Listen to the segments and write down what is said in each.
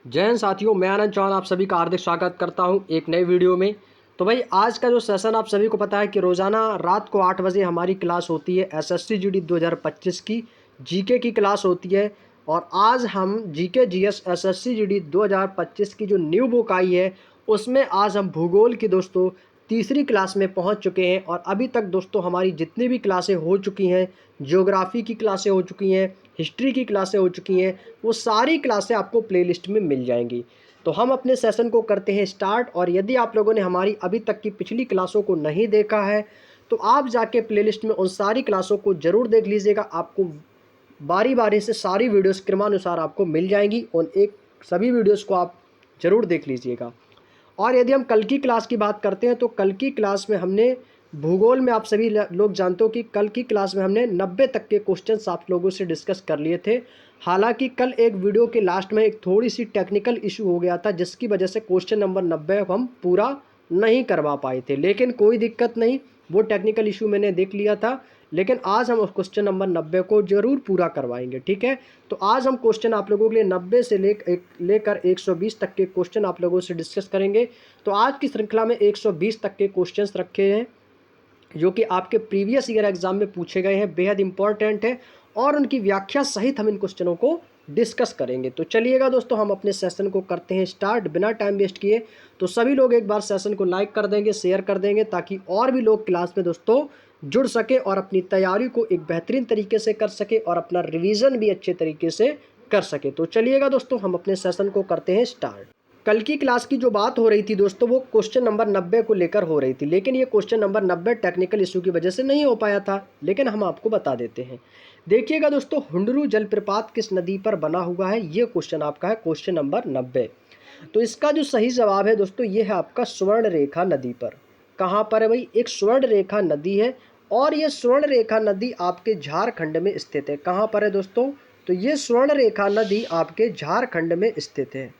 जय हिंद साथियों, मैं आनंद चौहान आप सभी का हार्दिक स्वागत करता हूं एक नए वीडियो में। तो भाई आज का जो सेशन आप सभी को पता है कि रोज़ाना रात को 8 बजे हमारी क्लास होती है एसएससी जीडी 2025 की जीके की क्लास होती है। और आज हम जीके जीएस एसएससी जीडी 2025 की जो न्यू बुक आई है उसमें आज हम भूगोल की दोस्तों तीसरी क्लास में पहुंच चुके हैं। और अभी तक दोस्तों हमारी जितनी भी क्लासें हो चुकी हैं, ज्योग्राफी की क्लासें हो चुकी हैं, हिस्ट्री की क्लासें हो चुकी हैं, वो सारी क्लासें आपको प्लेलिस्ट में मिल जाएंगी। तो हम अपने सेशन को करते हैं स्टार्ट। और यदि आप लोगों ने हमारी अभी तक की पिछली क्लासों को नहीं देखा है तो आप जाके प्लेलिस्ट में उन सारी क्लासों को ज़रूर देख लीजिएगा। आपको बारी बारी से सारी वीडियोस क्रमानुसार आपको मिल जाएंगी और सभी वीडियोस को आप ज़रूर देख लीजिएगा। और यदि हम कल की क्लास की बात करते हैं तो कल की क्लास में हमने भूगोल में, आप सभी लोग जानते हो कि कल की क्लास में हमने 90 तक के क्वेश्चंस आप लोगों से डिस्कस कर लिए थे। हालांकि कल एक वीडियो के लास्ट में एक थोड़ी सी टेक्निकल इशू हो गया था जिसकी वजह से क्वेश्चन नंबर 90 हम पूरा नहीं करवा पाए थे, लेकिन कोई दिक्कत नहीं, वो टेक्निकल इशू मैंने देख लिया था। लेकिन आज हम उस क्वेश्चन नंबर 90 को ज़रूर पूरा करवाएंगे, ठीक है। तो आज हम क्वेश्चन आप लोगों के लिए 90 से लेकर 120 तक के क्वेश्चन आप लोगों से डिस्कस करेंगे। तो आज की श्रृंखला में 120 तक के क्वेश्चंस रखे हैं जो कि आपके प्रीवियस ईयर एग्जाम में पूछे गए हैं, बेहद इंपॉर्टेंट है और उनकी व्याख्या सहित हम इन क्वेश्चनों को डिस्कस करेंगे। तो चलिएगा दोस्तों, हम अपने सेशन को करते हैं स्टार्ट बिना टाइम वेस्ट किए। तो सभी लोग एक बार सेशन को लाइक कर देंगे, शेयर कर देंगे ताकि और भी लोग क्लास में दोस्तों जुड़ सके और अपनी तैयारी को एक बेहतरीन तरीके से कर सके और अपना रिवीजन भी अच्छे तरीके से कर सके। तो चलिएगा दोस्तों, हम अपने सेशन को करते हैं स्टार्ट। कल की क्लास की जो बात हो रही थी दोस्तों वो क्वेश्चन नंबर 90 को लेकर हो रही थी, लेकिन ये क्वेश्चन नंबर 90 टेक्निकल इशू की वजह से नहीं हो पाया था, लेकिन हम आपको बता देते हैं। देखिएगा दोस्तों, हुंडरू जलप्रपात किस नदी पर बना हुआ है, ये क्वेश्चन आपका है क्वेश्चन नंबर 90। तो इसका जो सही जवाब है दोस्तों ये है आपका स्वर्ण रेखा नदी पर। कहाँ पर है भाई? एक स्वर्ण रेखा नदी है और ये स्वर्ण रेखा नदी आपके झारखंड में स्थित है। कहाँ पर है दोस्तों? तो ये स्वर्ण रेखा नदी आपके झारखंड में स्थित है।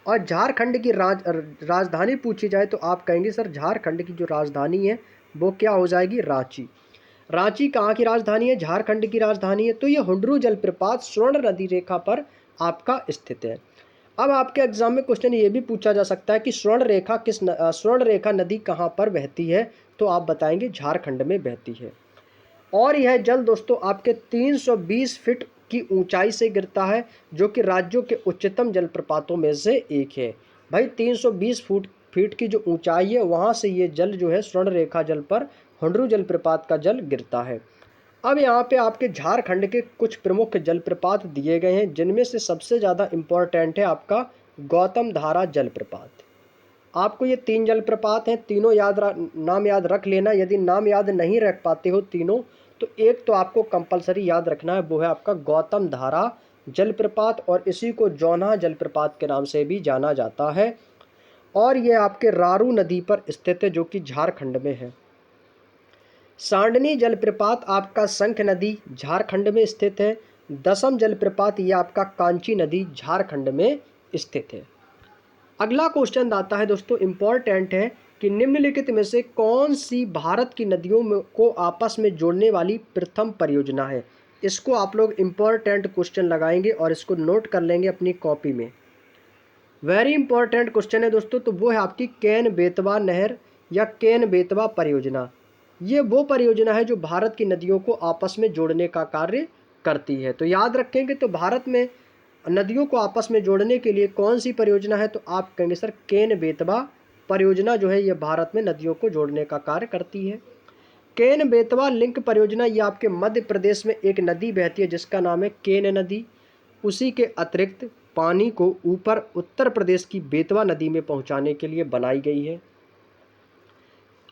और झारखंड की राजधानी पूछी जाए तो आप कहेंगे सर झारखंड की जो राजधानी है वो क्या हो जाएगी? रांची। रांची कहाँ की राजधानी है? झारखंड की राजधानी है। तो ये हुंडरू जलप्रपात स्वर्ण नदी रेखा पर आपका स्थित है। अब आपके एग्जाम में क्वेश्चन ये भी पूछा जा सकता है कि स्वर्ण रेखा नदी कहाँ पर बहती है? तो आप बताएंगे झारखंड में बहती है। और यह जल दोस्तों आपके 320 फीट की ऊंचाई से गिरता है जो कि राज्यों के उच्चतम जलप्रपातों में से एक है। भाई 320 फीट की जो ऊंचाई है वहाँ से ये जल जो है स्वर्ण रेखा जल पर हुंडरू जलप्रपात का जल गिरता है। अब यहाँ पे आपके झारखंड के कुछ प्रमुख जलप्रपात दिए गए हैं जिनमें से सबसे ज़्यादा इम्पोर्टेंट है आपका गौतम धारा जलप्रपात। आपको ये 3 जलप्रपात हैं, तीनों नाम याद रख लेना। यदि नाम याद नहीं रख पाते हो तीनों तो एक तो आपको कंपलसरी याद रखना है, वो है आपका गौतम धारा जलप्रपात और इसी को जौनहा जलप्रपात के नाम से भी जाना जाता है। और ये आपके रारू नदी पर स्थित है जो कि झारखंड में है। सांडनी जलप्रपात आपका शंख नदी झारखंड में स्थित है। दसम जलप्रपात ये आपका कांची नदी झारखंड में स्थित है। अगला क्वेश्चन आता है दोस्तों, इम्पॉर्टेंट है कि निम्नलिखित में से कौन सी भारत की नदियों को आपस में जोड़ने वाली प्रथम परियोजना है? इसको आप लोग इम्पॉर्टेंट क्वेश्चन लगाएंगे और इसको नोट कर लेंगे अपनी कॉपी में। वेरी इंपॉर्टेंट क्वेश्चन है दोस्तों। तो वो है आपकी केन बेतवा नहर या केन बेतवा परियोजना। ये वो परियोजना है जो भारत की नदियों को आपस में जोड़ने का कार्य करती है। तो याद रखेंगे, तो भारत में नदियों को आपस में जोड़ने के लिए कौन सी परियोजना है? तो आप कहेंगे सर केन बेतवा परियोजना जो है ये भारत में नदियों को जोड़ने का कार्य करती है। केन बेतवा लिंक परियोजना ये आपके मध्य प्रदेश में एक नदी बहती है जिसका नाम है केन नदी। उसी के अतिरिक्त पानी को ऊपर उत्तर प्रदेश की बेतवा नदी में पहुंचाने के लिए बनाई गई है।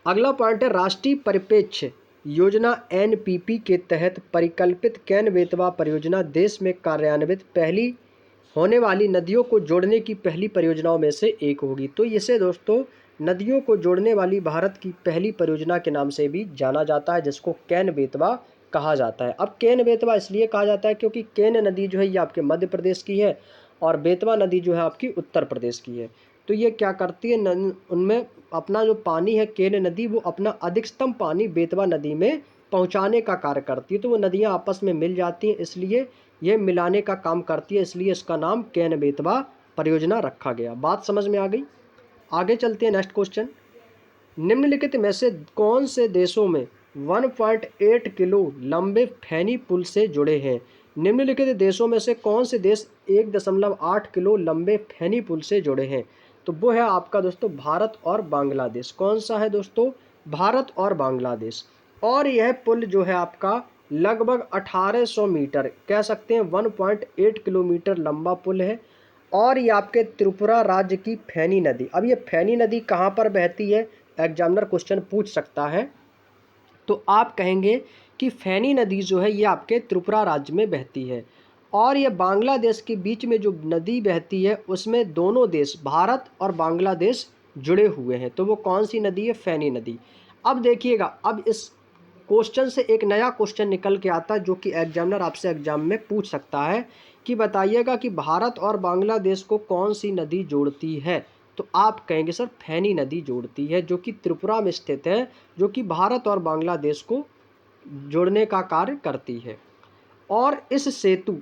अगला पॉइंट है राष्ट्रीय परिप्रेक्ष्य योजना एनपीपी के तहत परिकल्पित केन बेतवा परियोजना देश में कार्यान्वित पहली होने वाली नदियों को जोड़ने की पहली परियोजनाओं में से एक होगी। तो इसे दोस्तों नदियों को जोड़ने वाली भारत की पहली परियोजना के नाम से भी जाना जाता है जिसको केन बेतवा कहा जाता है। अब केन बेतवा इसलिए कहा जाता है क्योंकि केन नदी जो है ये आपके मध्य प्रदेश की है और बेतवा नदी जो है आपकी उत्तर प्रदेश की है। तो ये क्या करती है, उनमें अपना जो पानी है केन नदी वो अपना अधिकतम पानी बेतवा नदी में पहुंचाने का कार्य करती है। तो वो नदियां आपस में मिल जाती हैं, इसलिए ये मिलाने का काम करती है, इसलिए इसका नाम केन बेतवा परियोजना रखा गया। बात समझ में आ गई। आगे चलते हैं नेक्स्ट क्वेश्चन। निम्नलिखित में से कौन से देशों में 1.8 किलो लंबे फैनी पुल से जुड़े हैं? निम्नलिखित देशों में से कौन से देश 1.8 किलो लंबे फैनी पुल से जुड़े हैं? तो वो है आपका दोस्तों भारत और बांग्लादेश। कौन सा है दोस्तों? भारत और बांग्लादेश। और यह पुल जो है आपका लगभग 1800 मीटर, कह सकते हैं 1.8 किलोमीटर लंबा पुल है। और ये आपके त्रिपुरा राज्य की फैनी नदी। अब ये फैनी नदी कहाँ पर बहती है? एग्जामिनर क्वेश्चन पूछ सकता है। तो आप कहेंगे कि फैनी नदी जो है ये आपके त्रिपुरा राज्य में बहती है। और ये बांग्लादेश के बीच में जो नदी बहती है उसमें दोनों देश भारत और बांग्लादेश जुड़े हुए हैं। तो वो कौन सी नदी है? फैनी नदी। अब देखिएगा, अब इस क्वेश्चन से एक नया क्वेश्चन निकल के आता है जो कि एग्जामिनर आपसे एग्जाम में पूछ सकता है कि बताइएगा कि भारत और बांग्लादेश को कौन सी नदी जोड़ती है? तो आप कहेंगे सर फैनी नदी जोड़ती है, जो कि त्रिपुरा में स्थित है, जो कि भारत और बांग्लादेश को जोड़ने का कार्य करती है। और इस सेतु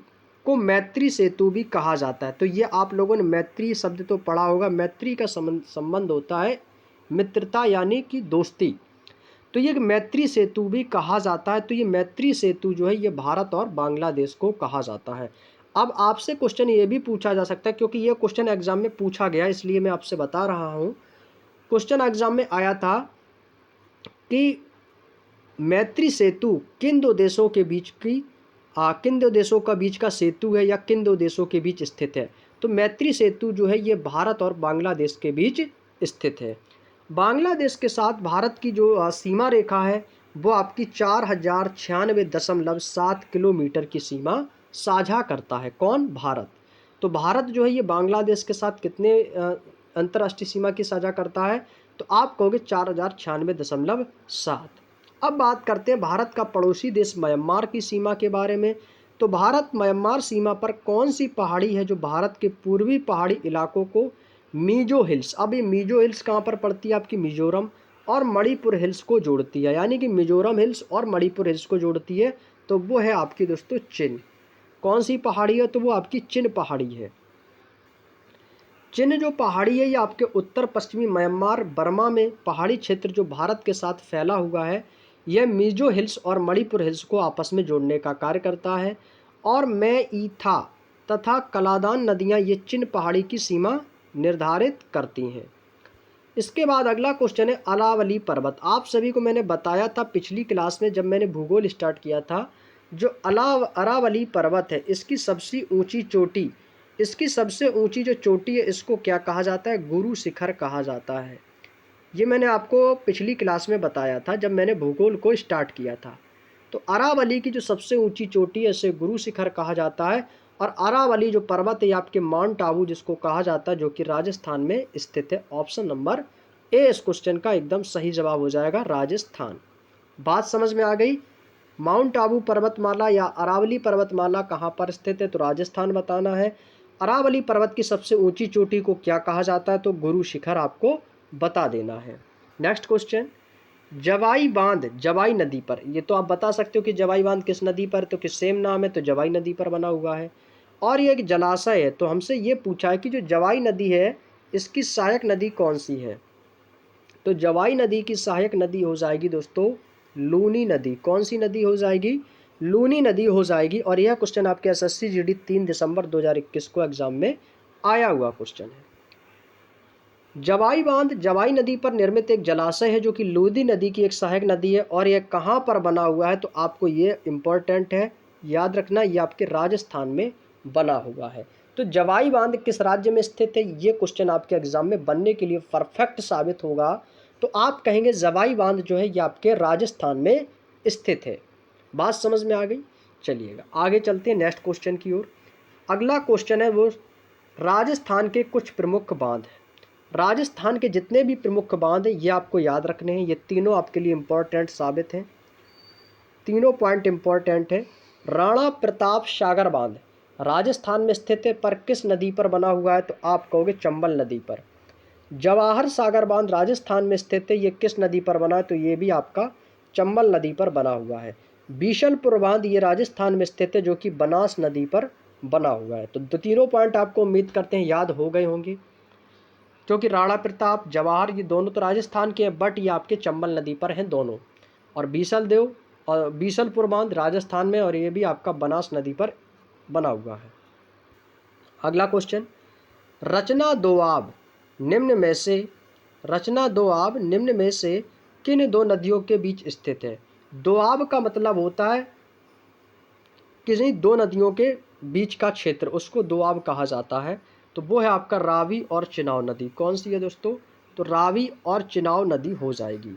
को मैत्री सेतु भी कहा जाता है। तो ये आप लोगों ने मैत्री शब्द तो पढ़ा होगा। मैत्री का संबंध होता है मित्रता यानी कि दोस्ती। तो ये मैत्री सेतु भी कहा जाता है। तो ये मैत्री सेतु जो है ये भारत और बांग्लादेश को कहा जाता है। अब आपसे क्वेश्चन ये भी पूछा जा सकता है, क्योंकि ये क्वेश्चन एग्जाम में पूछा गया इसलिए मैं आपसे बता रहा हूँ। क्वेश्चन एग्जाम में आया था कि मैत्री सेतु किन दो देशों के बीच की किन दो देशों का बीच का सेतु है या किन दो देशों के बीच स्थित है? तो मैत्री सेतु जो है ये भारत और बांग्लादेश के बीच स्थित है। बांग्लादेश के साथ भारत की जो सीमा रेखा है वो आपकी 4096.7 किलोमीटर की सीमा साझा करता है। कौन? भारत। तो भारत जो है ये बांग्लादेश के साथ कितने अंतर्राष्ट्रीय सीमा की साझा करता है? तो आप कहोगे 4096.7। अब बात करते हैं भारत का पड़ोसी देश म्यांमार की सीमा के बारे में। तो भारत म्यांमार सीमा पर कौन सी पहाड़ी है जो भारत के पूर्वी पहाड़ी इलाकों को मीजो हिल्स, अब ये मीजो हिल्स कहाँ पर पड़ती है? आपकी मिजोरम और मणिपुर हिल्स को जोड़ती है, यानी कि मिजोरम हिल्स और मणिपुर हिल्स को जोड़ती है। तो वो है आपकी दोस्तों चिन। कौन सी पहाड़ी है? तो वो आपकी चिन पहाड़ी है। चिन जो पहाड़ी है ये आपके उत्तर पश्चिमी म्यांमार बर्मा में पहाड़ी क्षेत्र जो भारत के साथ फैला हुआ है, यह मिजो हिल्स और मणिपुर हिल्स को आपस में जोड़ने का कार्य करता है। और मैईथा तथा कलादान नदियां ये चिन पहाड़ी की सीमा निर्धारित करती हैं। इसके बाद अगला क्वेश्चन है अरावली पर्वत। आप सभी को मैंने बताया था पिछली क्लास में जब मैंने भूगोल स्टार्ट किया था, जो अरावली पर्वत है इसकी सबसे ऊंची चोटी, इसकी सबसे ऊंची जो चोटी है इसको क्या कहा जाता है? गुरु शिखर कहा जाता है। ये मैंने आपको पिछली क्लास में बताया था जब मैंने भूगोल को स्टार्ट किया था। तो अरावली की जो सबसे ऊंची चोटी है इसे गुरु शिखर कहा जाता है। और अरावली जो पर्वत है आपके माउंट आबू जिसको कहा जाता है, जो कि राजस्थान में स्थित है। ऑप्शन नंबर ए इस क्वेश्चन का एकदम सही जवाब हो जाएगा, राजस्थान। बात समझ में आ गई। माउंट आबू पर्वतमाला या अरावली पर्वतमाला कहाँ पर स्थित है? तो राजस्थान बताना है। अरावली पर्वत की सबसे ऊंची चोटी को क्या कहा जाता है? तो गुरु शिखर आपको बता देना है। नेक्स्ट क्वेश्चन, जवाई बांध जवाई नदी पर, ये तो आप बता सकते हो कि जवाई बांध किस नदी पर, तो किस सेम नाम है, तो जवाई नदी पर बना हुआ है। और ये एक जलाशय है। तो हमसे ये पूछा है कि जो जवाई नदी है इसकी सहायक नदी कौन सी है? तो जवाई नदी की सहायक नदी हो जाएगी दोस्तों लूनी नदी। कौन सी नदी हो जाएगी? लूनी नदी हो जाएगी। और यह क्वेश्चन आपके एसएससी जीडी 3 दिसंबर 2021 को एग्जाम में आया हुआ क्वेश्चन है। जवाई बांध जवाई नदी पर निर्मित एक जलाशय है जो कि लूनी नदी की एक सहायक नदी है। और यह कहाँ पर बना हुआ है? तो आपको ये इम्पोर्टेंट है, याद रखना, ये आपके राजस्थान में बना हुआ है। तो जवाई बांध किस राज्य में स्थित है? ये क्वेश्चन आपके एग्जाम में बनने के लिए परफेक्ट साबित होगा। तो आप कहेंगे जवाई बांध जो है ये आपके राजस्थान में स्थित है। बात समझ में आ गई। चलिएगा आगे चलते हैं नेक्स्ट क्वेश्चन की ओर। अगला क्वेश्चन है वो राजस्थान के कुछ प्रमुख बांध है। राजस्थान के जितने भी प्रमुख बांध हैं ये आपको याद रखने हैं। ये तीनों आपके लिए इम्पोर्टेंट साबित हैं, तीनों पॉइंट इम्पोर्टेंट है। राणा प्रताप सागर बांध राजस्थान में स्थित है, पर किस नदी पर बना हुआ है? तो आप कहोगे चंबल नदी पर। जवाहर सागर बांध राजस्थान में स्थित है, ये किस नदी पर बना है? तो ये भी आपका चंबल नदी पर बना हुआ है। बीशलपुर बांध ये राजस्थान में स्थित है जो कि बनास नदी पर बना हुआ है। तो तीनों पॉइंट आपको उम्मीद करते हैं याद हो गए होंगे, क्योंकि राणा प्रताप, जवाहर ये दोनों तो राजस्थान के हैं, बट ये आपके चंबल नदी पर हैं दोनों। और बीसल देव और बीसलपुर बांध राजस्थान में, और ये भी आपका बनास नदी पर बना हुआ है। अगला क्वेश्चन, रचना दोआब निम्न में से रचना दोआब निम्न में से किन दो नदियों के बीच स्थित है? दोआब का मतलब होता है किसी दो नदियों के बीच का क्षेत्र, उसको दोआब कहा जाता है। तो वो है आपका रावी और चिनाव नदी। कौन सी है दोस्तों? तो रावी और चिनाव नदी हो जाएगी।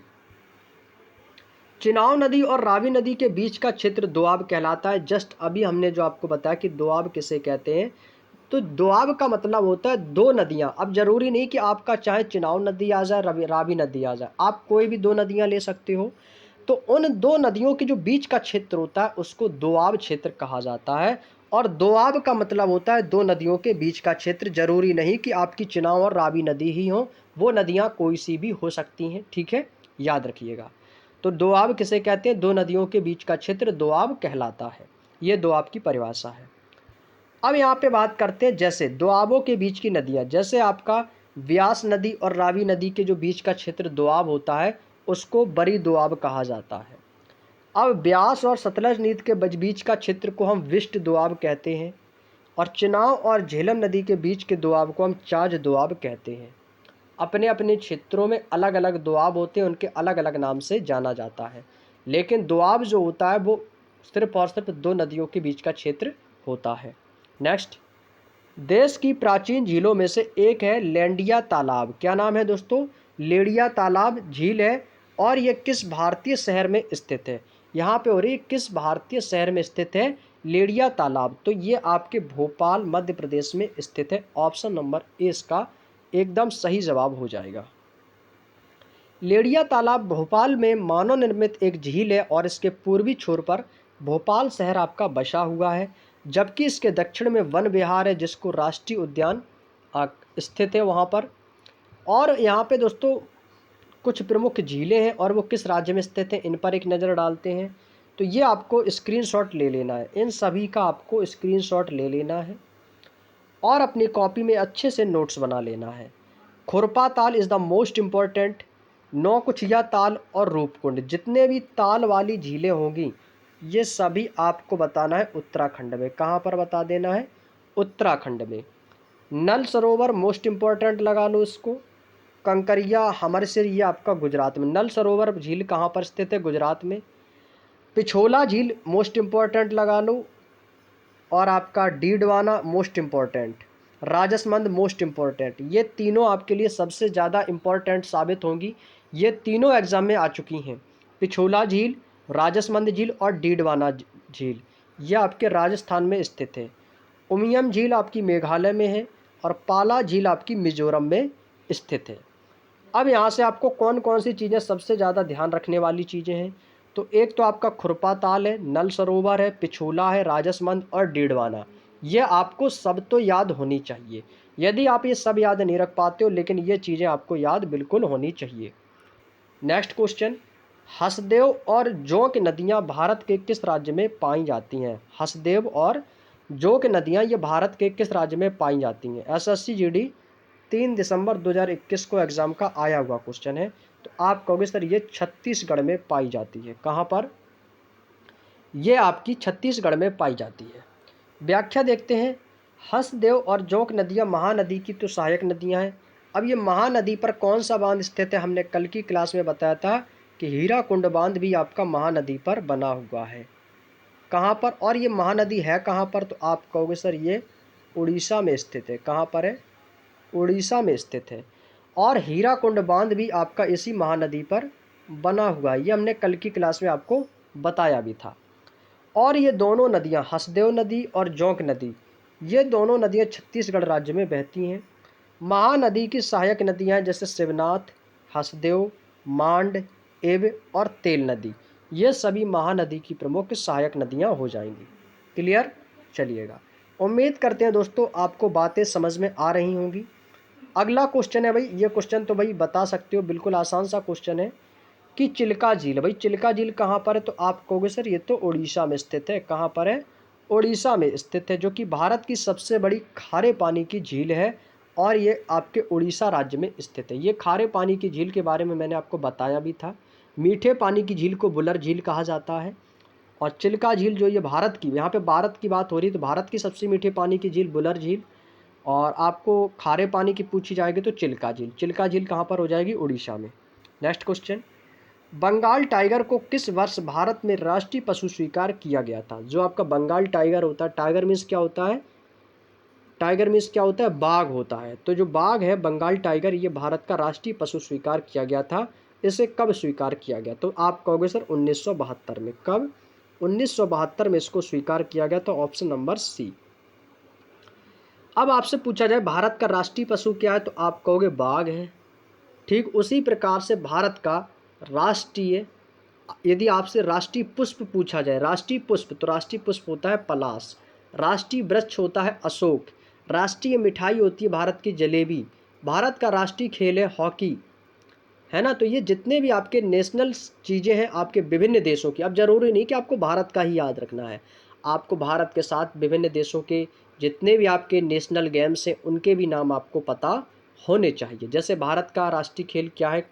चिनाव नदी और रावी नदी के बीच का क्षेत्र दोआब कहलाता है। जस्ट अभी हमने जो आपको बताया कि दोआब किसे कहते हैं, तो दोआब का मतलब होता है दो नदियां। अब जरूरी नहीं कि आपका चाहे चिनाव नदी आ जाए, रावी नदी आ जाए, आप कोई भी दो नदियां ले सकते हो। तो उन दो नदियों के जो बीच का क्षेत्र होता है उसको दोआब क्षेत्र कहा जाता है। और दोआब का मतलब होता है दो नदियों के बीच का क्षेत्र। जरूरी नहीं कि आपकी चिनाव और रावी नदी ही हो, वो नदियां कोई सी भी हो सकती हैं। ठीक है, याद रखिएगा। तो दोआब किसे कहते हैं? दो नदियों के बीच का क्षेत्र दोआब कहलाता है। ये दोआब की परिभाषा है। अब यहाँ पे बात करते हैं जैसे दोआबों के बीच की नदियाँ, जैसे आपका व्यास नदी और रावी नदी के जो बीच का क्षेत्र दोआब होता है उसको बड़ी दोआब कहा जाता है। अब ब्यास और सतलज नदी के बीच का क्षेत्र को हम विष्ट दोआब कहते हैं, और चिनाव और झेलम नदी के बीच के दोआब को हम चाज दोआब कहते हैं। अपने अपने क्षेत्रों में अलग अलग दोआब होते हैं, उनके अलग अलग नाम से जाना जाता है, लेकिन दोआब जो होता है वो सिर्फ और सिर्फ दो नदियों के बीच का क्षेत्र होता है। नेक्स्ट, देश की प्राचीन झीलों में से एक है लेंडिया तालाब। क्या नाम है दोस्तों? लेडिया तालाब झील है। और यह किस भारतीय शहर में स्थित है? यहाँ पे हो रही किस भारतीय शहर में स्थित है लेडिया तालाब? तो ये आपके भोपाल मध्य प्रदेश में स्थित है। ऑप्शन नंबर ए इसका एकदम सही जवाब हो जाएगा। लेडिया तालाब भोपाल में मानव निर्मित एक झील है और इसके पूर्वी छोर पर भोपाल शहर आपका बसा हुआ है, जबकि इसके दक्षिण में वन विहार है जिसको राष्ट्रीय उद्यान स्थित है वहाँ पर। और यहाँ पे दोस्तों कुछ प्रमुख झीलें हैं और वो किस राज्य में स्थित हैं इन पर एक नज़र डालते हैं। तो ये आपको स्क्रीनशॉट ले लेना है, इन सभी का आपको स्क्रीनशॉट ले लेना है और अपनी कॉपी में अच्छे से नोट्स बना लेना है। खुरपा ताल is the most important. Naukuchiya ताल और रूपकुंड, जितने भी ताल वाली झीलें होंगी ये सभी आपको बताना है उत्तराखंड में। कहाँ पर बता देना है? उत्तराखंड में। नल सरोवर मोस्ट इम्पॉर्टेंट लगा लो इसको। कंकरिया हमरसिर ये आपका गुजरात में। नल सरोवर झील कहाँ पर स्थित है? गुजरात में। पिछोला झील मोस्ट इम्पॉर्टेंट लगा लो। और आपका Didwana most important, Rajsamand most important. ये तीनों आपके लिए सबसे ज़्यादा इम्पॉर्टेंट साबित होंगी। ये तीनों एग्ज़ाम में आ चुकी हैं। पिछोला झील, राजसमंद झील और डीडवाना झील, ये आपके राजस्थान में स्थित है। उमियम झील आपकी मेघालय में है और पाला झील आपकी मिजोरम में स्थित है। अब यहाँ से आपको कौन कौन सी चीज़ें सबसे ज़्यादा ध्यान रखने वाली चीज़ें हैं? तो एक तो आपका खुरपा ताल है, नल सरोवर है, पिछोला है, राजसमंद और डीडवाना। ये आपको सब तो याद होनी चाहिए। यदि आप ये सब याद नहीं रख पाते हो, लेकिन ये चीज़ें आपको याद बिल्कुल होनी चाहिए। नेक्स्ट क्वेश्चन, हसदेव और जोंक नदियाँ भारत के किस राज्य में पाई जाती हैं? हसदेव और जोंक नदियाँ ये भारत के किस राज्य में पाई जाती हैं? एसएससी जीडी 3 दिसंबर 2021 को एग्ज़ाम का आया हुआ क्वेश्चन है। तो आप कहोगे सर ये छत्तीसगढ़ में पाई जाती है। कहाँ पर? ये आपकी छत्तीसगढ़ में पाई जाती है। व्याख्या देखते हैं। हसदेव और जोंक नदियाँ महानदी की तो सहायक नदियाँ हैं। अब ये महानदी पर कौन सा बांध स्थित है? हमने कल की क्लास में बताया था कि हीराकुंड बांध भी आपका महानदी पर बना हुआ है। कहाँ पर? और ये महानदी है कहाँ पर? तो आप कहोगे सर ये उड़ीसा में स्थित है। कहाँ पर है? उड़ीसा में स्थित है। और हीराकुंड बांध भी आपका इसी महानदी पर बना हुआ है। ये हमने कल की क्लास में आपको बताया भी था। और ये दोनों नदियाँ हसदेव नदी और जोंक नदी, ये दोनों नदियाँ छत्तीसगढ़ राज्य में बहती हैं। महानदी की सहायक नदियाँ जैसे शिवनाथ, हसदेव, मांड, एब और तेल नदी, ये सभी महानदी की प्रमुख सहायक नदियाँ हो जाएंगी। क्लियर? चलिएगा, उम्मीद करते हैं दोस्तों आपको बातें समझ में आ रही होंगी। अगला क्वेश्चन है भाई, ये क्वेश्चन तो भाई बता सकते हो, बिल्कुल आसान सा क्वेश्चन है कि चिल्का झील, भाई चिल्का झील कहाँ पर है? तो आप कहोगे सर ये तो उड़ीसा में स्थित है। कहाँ पर है? उड़ीसा में स्थित है, जो कि भारत की सबसे बड़ी खारे पानी की झील है और ये आपके उड़ीसा राज्य में स्थित है। ये खारे पानी की झील के बारे में मैंने आपको बताया भी था। मीठे पानी की झील को बुलर झील कहा जाता है और चिल्का झील जो ये भारत की, यहाँ पे भारत की बात हो रही है तो भारत की सबसे मीठे पानी की झील बुलर झील, और आपको खारे पानी की पूछी जाएगी तो चिल्का झील। चिल्का झील कहाँ पर हो जाएगी? उड़ीसा में। नेक्स्ट क्वेश्चन, बंगाल टाइगर को किस वर्ष भारत में राष्ट्रीय पशु स्वीकार किया गया था? जो आपका बंगाल टाइगर होता है, टाइगर मीन्स क्या होता है? टाइगर मीन्स क्या होता है? बाघ होता है। तो जो बाघ है बंगाल टाइगर, ये भारत का राष्ट्रीय पशु स्वीकार किया गया था। इसे कब स्वीकार किया गया? तो आप कहोगे सर 1972 में। कब? 1972 में इसको स्वीकार किया गया। तो ऑप्शन नंबर सी। अब आपसे पूछा जाए भारत का राष्ट्रीय पशु क्या है, तो आप कहोगे बाघ है। ठीक उसी प्रकार से भारत का राष्ट्रीय, यदि आपसे राष्ट्रीय पुष्प पूछा जाए, राष्ट्रीय पुष्प, तो राष्ट्रीय पुष्प होता है पलाश। राष्ट्रीय वृक्ष होता है अशोक। राष्ट्रीय मिठाई होती है भारत की जलेबी। भारत का राष्ट्रीय खेल है हॉकी, है ना। तो ये जितने भी आपके नेशनल चीज़ें हैं आपके विभिन्न देशों की, अब ज़रूरी नहीं कि आपको भारत का ही याद रखना है, आपको भारत के साथ विभिन्न देशों के जितने भी आपके नेशनल गेम्स हैं उनके भी नाम आपको पता होने चाहिए। जैसे भारत का राष्ट्रीय खेल क्या है?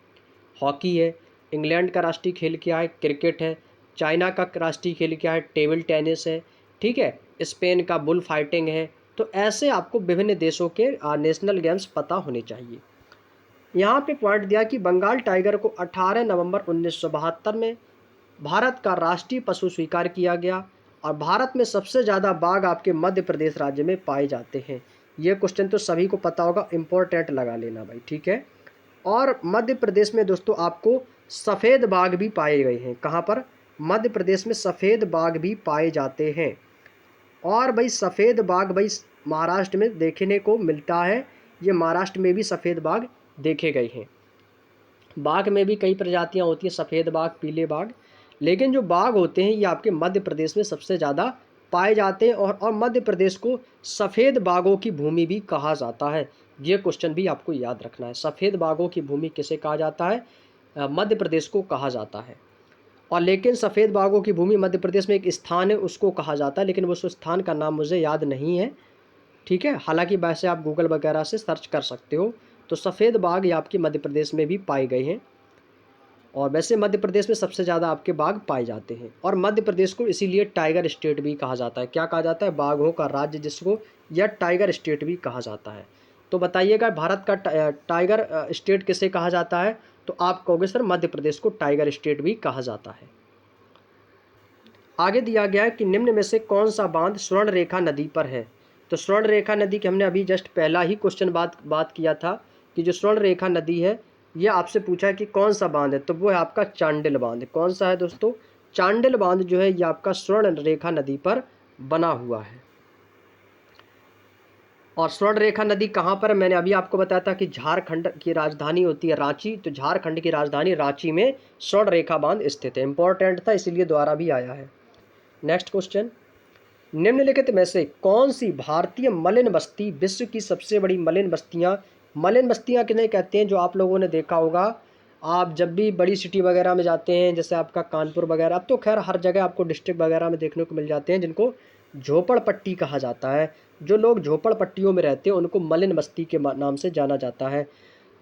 हॉकी है। इंग्लैंड का राष्ट्रीय खेल क्या है? क्रिकेट है। चाइना का राष्ट्रीय खेल क्या है? टेबल टेनिस है। ठीक है। स्पेन का बुल फाइटिंग है। तो ऐसे आपको विभिन्न देशों के नेशनल गेम्स पता होने चाहिए। यहाँ पे पॉइंट दिया कि बंगाल टाइगर को 18 नवंबर 1972 में भारत का राष्ट्रीय पशु स्वीकार किया गया और भारत में सबसे ज़्यादा बाघ आपके मध्य प्रदेश राज्य में पाए जाते हैं। ये क्वेश्चन तो सभी को पता होगा, इम्पोर्टेंट लगा लेना भाई, ठीक है। और मध्य प्रदेश में दोस्तों आपको सफ़ेद बाघ भी पाए गए हैं। कहाँ पर? मध्य प्रदेश में सफ़ेद बाघ भी पाए जाते हैं। और भाई सफ़ेद बाघ भाई महाराष्ट्र में देखने को मिलता है। ये महाराष्ट्र में भी सफ़ेद बाघ देखे गए हैं। बाघ में भी कई प्रजातियां होती हैं, सफ़ेद बाघ, पीले बाघ, लेकिन जो बाघ होते हैं ये आपके मध्य प्रदेश में सबसे ज़्यादा पाए जाते हैं। और मध्य प्रदेश को सफ़ेद बाघों की भूमि भी कहा जाता है। ये क्वेश्चन भी आपको याद रखना है। सफ़ेद बाघों की भूमि किसे कहा जाता है? मध्य प्रदेश को कहा जाता है। और लेकिन सफ़ेद बाघों की भूमि मध्य प्रदेश में एक स्थान है, उसको कहा जाता है, लेकिन उस स्थान का नाम मुझे याद नहीं है, ठीक है। हालांकि वैसे आप गूगल वगैरह से सर्च कर सकते हो। तो सफ़ेद बाघ ये आपके मध्य प्रदेश में भी पाए गए हैं और वैसे मध्य प्रदेश में सबसे ज़्यादा आपके बाघ पाए जाते हैं। और मध्य प्रदेश को इसीलिए टाइगर स्टेट भी कहा जाता है। क्या कहा जाता है? बाघों का राज्य जिसको, या टाइगर स्टेट भी कहा जाता है। तो बताइएगा भारत का टाइगर स्टेट किसे कहा जाता है? तो आप कहोगे सर मध्य प्रदेश को टाइगर स्टेट भी कहा जाता है। आगे दिया गया है कि निम्न में से कौन सा बांध स्वर्ण रेखा नदी पर है? तो स्वर्ण रेखा नदी की हमने अभी जस्ट पहला ही क्वेश्चन बात किया था कि जो स्वर्ण रेखा नदी है ये आपसे पूछा है कि कौन सा बांध है, तो वो है आपका चांडिल बांध। कौन सा है दोस्तों? चांडिल बांध जो है ये आपका स्वर्ण रेखा नदी पर बना हुआ है। और स्वर्ण रेखा नदी कहाँ पर? मैंने अभी आपको बताया था कि झारखंड की राजधानी होती है रांची, तो झारखंड की राजधानी रांची में स्वर्ण रेखा बांध स्थित है। इंपॉर्टेंट था इसीलिए द्वारा भी आया है। नेक्स्ट क्वेश्चन, निम्नलिखित में से कौन सी भारतीय मलिन बस्ती विश्व की सबसे बड़ी मलिन बस्तियां किन्हें कहते हैं? जो आप लोगों ने देखा होगा, आप जब भी बड़ी सिटी वगैरह में जाते हैं, जैसे आपका कानपुर वगैरह, अब तो खैर हर जगह आपको डिस्ट्रिक्ट वगैरह में देखने को मिल जाते हैं, जिनको झोपड़पट्टी कहा जाता है। जो लोग झोपड़पट्टियों में रहते हैं उनको मलिन बस्ती के नाम से जाना जाता है।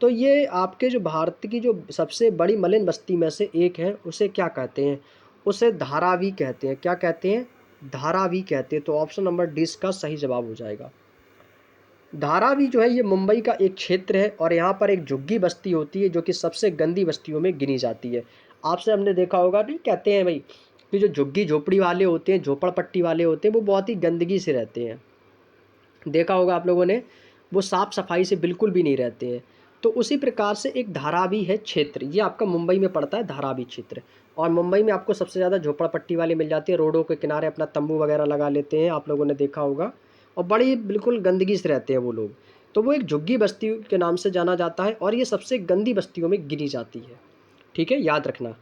तो ये आपके जो भारत की जो सबसे बड़ी मलिन बस्ती में से एक है, उसे क्या कहते हैं? उसे धारावी कहते हैं। क्या कहते हैं? धारावी कहते हैं। तो ऑप्शन नंबर डी इसका सही जवाब हो जाएगा। धारावी जो है ये मुंबई का एक क्षेत्र है और यहाँ पर एक झुग्गी बस्ती होती है जो कि सबसे गंदी बस्तियों में गिनी जाती है। आपसे हमने देखा होगा, नहीं कहते हैं भाई कि जो झुग्गी झोपड़ी वाले होते हैं, झोपड़पट्टी वाले होते हैं, वो बहुत ही गंदगी से रहते हैं। देखा होगा आप लोगों ने, वो साफ़ सफाई से बिल्कुल भी नहीं रहते हैं। तो उसी प्रकार से एक धारावी है क्षेत्र, ये आपका मुंबई में पड़ता है धारावी क्षेत्र। और मुंबई में आपको सबसे ज़्यादा झोपड़पट्टी वाले मिल जाते हैं, रोडों के किनारे अपना तंबू वगैरह लगा लेते हैं, आप लोगों ने देखा होगा, और बड़ी बिल्कुल गंदगी से रहते हैं वो लोग। तो वो एक झुग्गी बस्ती के नाम से जाना जाता है और ये सबसे गंदी बस्तियों में गिनी जाती है, ठीक है, याद रखना।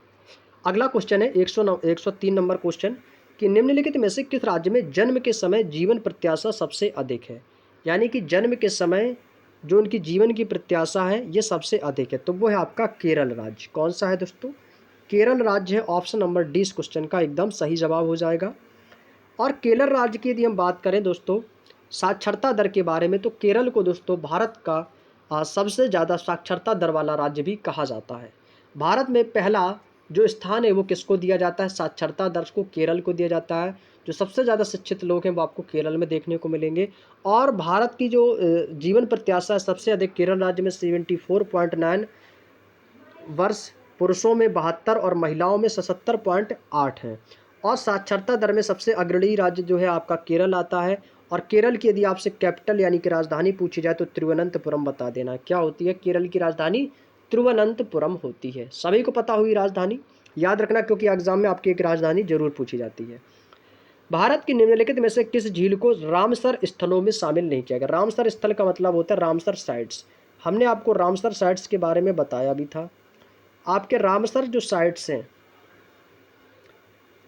अगला क्वेश्चन है 103 नंबर क्वेश्चन कि निम्नलिखित में से किस राज्य में जन्म के समय जीवन प्रत्याशा सबसे अधिक है? यानी कि जन्म के समय जो उनकी जीवन की प्रत्याशा है ये सबसे अधिक है, तो वो है आपका केरल राज्य। कौन सा है दोस्तों? केरल राज्य है। ऑप्शन नंबर डी इस क्वेश्चन का एकदम सही जवाब हो जाएगा। और केरल राज्य की यदि हम बात करें दोस्तों साक्षरता दर के बारे में, तो केरल को दोस्तों भारत का सबसे ज़्यादा साक्षरता दर वाला राज्य भी कहा जाता है। भारत में पहला जो स्थान है वो किसको दिया जाता है, साक्षरता दर को केरल को दिया जाता है। जो सबसे ज़्यादा शिक्षित लोग हैं वो आपको केरल में देखने को मिलेंगे। और भारत की जो जीवन प्रत्याशा है सबसे अधिक केरल राज्य में 74.9 वर्ष, पुरुषों में 72 और महिलाओं में 77.8 है। और साक्षरता दर में सबसे अग्रणी राज्य जो है आपका केरल आता है। और केरल की यदि आपसे कैपिटल यानी कि राजधानी पूछी जाए तो तिरुवनंतपुरम बता देना। क्या होती है केरल की राजधानी? तिरुवनंतपुरम होती है। सभी को पता हुई राजधानी याद रखना, क्योंकि एग्जाम में आपकी एक राजधानी जरूर पूछी जाती है। भारत की निम्नलिखित में से किस झील को रामसर स्थलों में शामिल नहीं किया गया? रामसर स्थल का मतलब होता है रामसर साइट्स। हमने आपको रामसर साइट्स के बारे में बताया भी था। आपके रामसर जो साइट्स हैं,